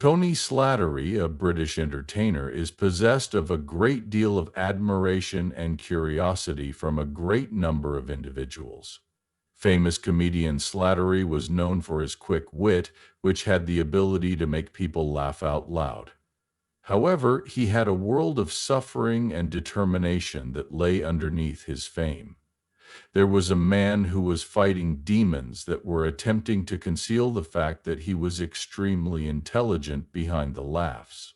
Tony Slattery, a British entertainer, is possessed of a great deal of admiration and curiosity from a great number of individuals. Famous comedian Slattery was known for his quick wit, which had the ability to make people laugh out loud. However, he had a world of suffering and determination that lay underneath his fame. There was a man who was fighting demons that were attempting to conceal the fact that he was extremely intelligent behind the laughs.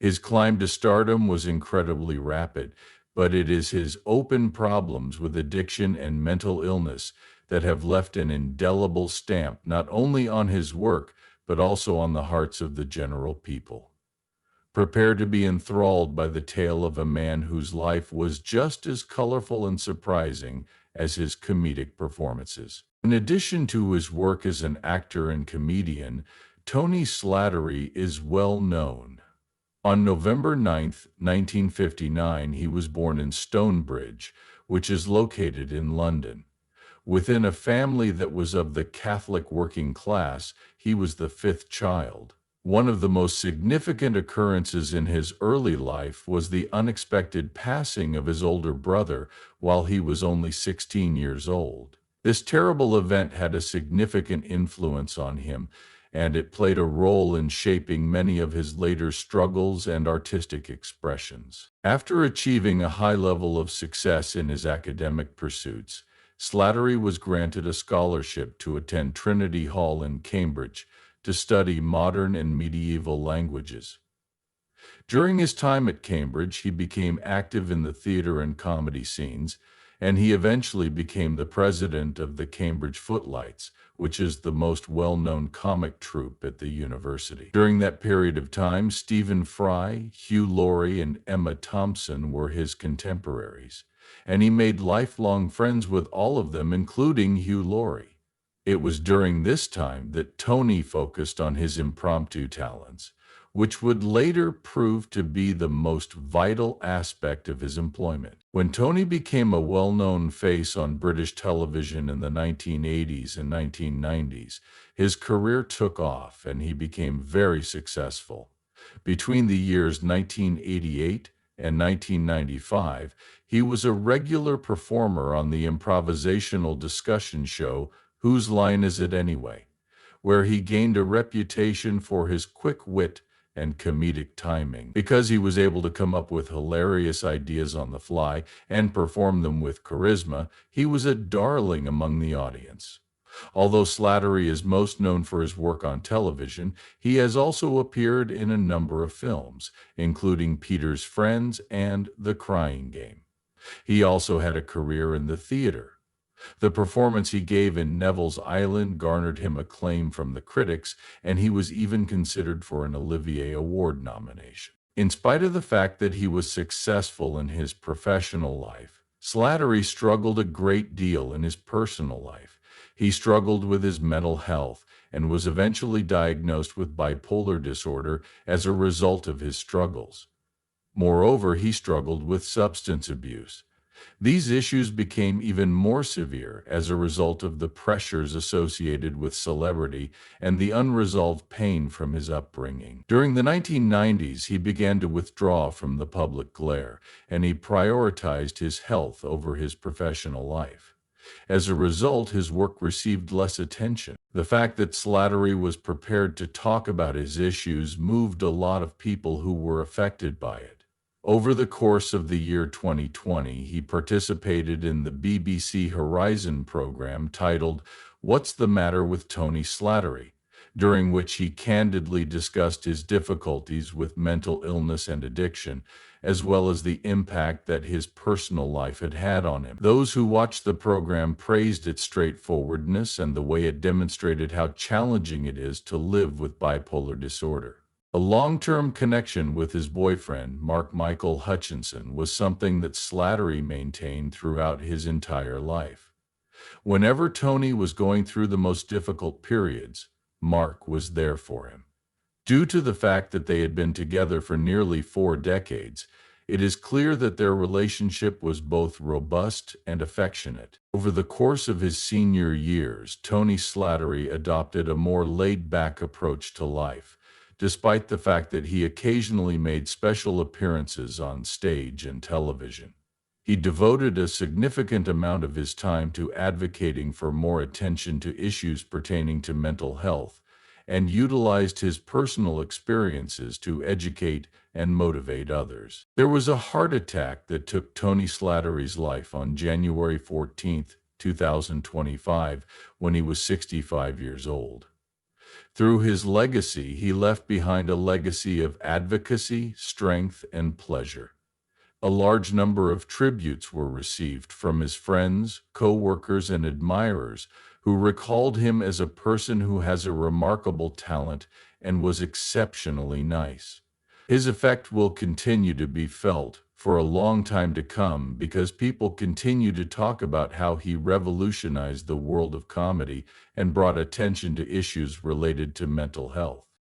His climb to stardom was incredibly rapid, but it is his open problems with addiction and mental illness that have left an indelible stamp not only on his work, but also on the hearts of the general people. Prepare to be enthralled by the tale of a man whose life was just as colorful and surprising as his comedic performances. In addition to his work as an actor and comedian, Tony Slattery is well known. On November 9, 1959, he was born in Stonebridge, which is located in London. Within a family that was of the Catholic working class, he was the fifth child. One of the most significant occurrences in his early life was the unexpected passing of his older brother while he was only 16 years old. This terrible event had a significant influence on him, and it played a role in shaping many of his later struggles and artistic expressions. After achieving a high level of success in his academic pursuits, Slattery was granted a scholarship to attend Trinity Hall in Cambridge to study modern and medieval languages. During his time at Cambridge, he became active in the theater and comedy scenes, and he eventually became the president of the Cambridge Footlights, which is the most well-known comic troupe at the university. During that period of time, Stephen Fry, Hugh Laurie, and Emma Thompson were his contemporaries, and he made lifelong friends with all of them, including Hugh Laurie. It was during this time that Tony focused on his impromptu talents, which would later prove to be the most vital aspect of his employment. When Tony became a well-known face on British television in the 1980s and 1990s, his career took off and he became very successful. Between the years 1988 and 1995, he was a regular performer on the improvisational discussion show Whose Line Is It Anyway?, where he gained a reputation for his quick wit and comedic timing. Because he was able to come up with hilarious ideas on the fly and perform them with charisma, he was a darling among the audience. Although Slattery is most known for his work on television, he has also appeared in a number of films, including Peter's Friends and The Crying Game. He also had a career in the theater. The performance he gave in Neville's Island garnered him acclaim from the critics, and he was even considered for an Olivier Award nomination. In spite of the fact that he was successful in his professional life, Slattery struggled a great deal in his personal life. He struggled with his mental health and was eventually diagnosed with bipolar disorder as a result of his struggles. Moreover, he struggled with substance abuse. These issues became even more severe as a result of the pressures associated with celebrity and the unresolved pain from his upbringing. During the 1990s, he began to withdraw from the public glare, and he prioritized his health over his professional life. As a result, his work received less attention. The fact that Slattery was prepared to talk about his issues moved a lot of people who were affected by it. Over the course of the year 2020, he participated in the BBC Horizon program titled What's the Matter with Tony Slattery?, during which he candidly discussed his difficulties with mental illness and addiction, as well as the impact that his personal life had had on him. Those who watched the program praised its straightforwardness and the way it demonstrated how challenging it is to live with bipolar disorder. A long-term connection with his boyfriend, Mark Michael Hutchinson, was something that Slattery maintained throughout his entire life. Whenever Tony was going through the most difficult periods, Mark was there for him. Due to the fact that they had been together for nearly 4 decades, it is clear that their relationship was both robust and affectionate. Over the course of his senior years, Tony Slattery adopted a more laid-back approach to life, despite the fact that he occasionally made special appearances on stage and television. He devoted a significant amount of his time to advocating for more attention to issues pertaining to mental health, and utilized his personal experiences to educate and motivate others. There was a heart attack that took Tony Slattery's life on January 14, 2025, when he was 65 years old. Through his legacy, he left behind a legacy of advocacy, strength, and pleasure. A large number of tributes were received from his friends, co-workers, and admirers who recalled him as a person who has a remarkable talent and was exceptionally nice. His effect will continue to be felt for a long time to come because people continue to talk about how he revolutionized the world of comedy and brought attention to issues related to mental health.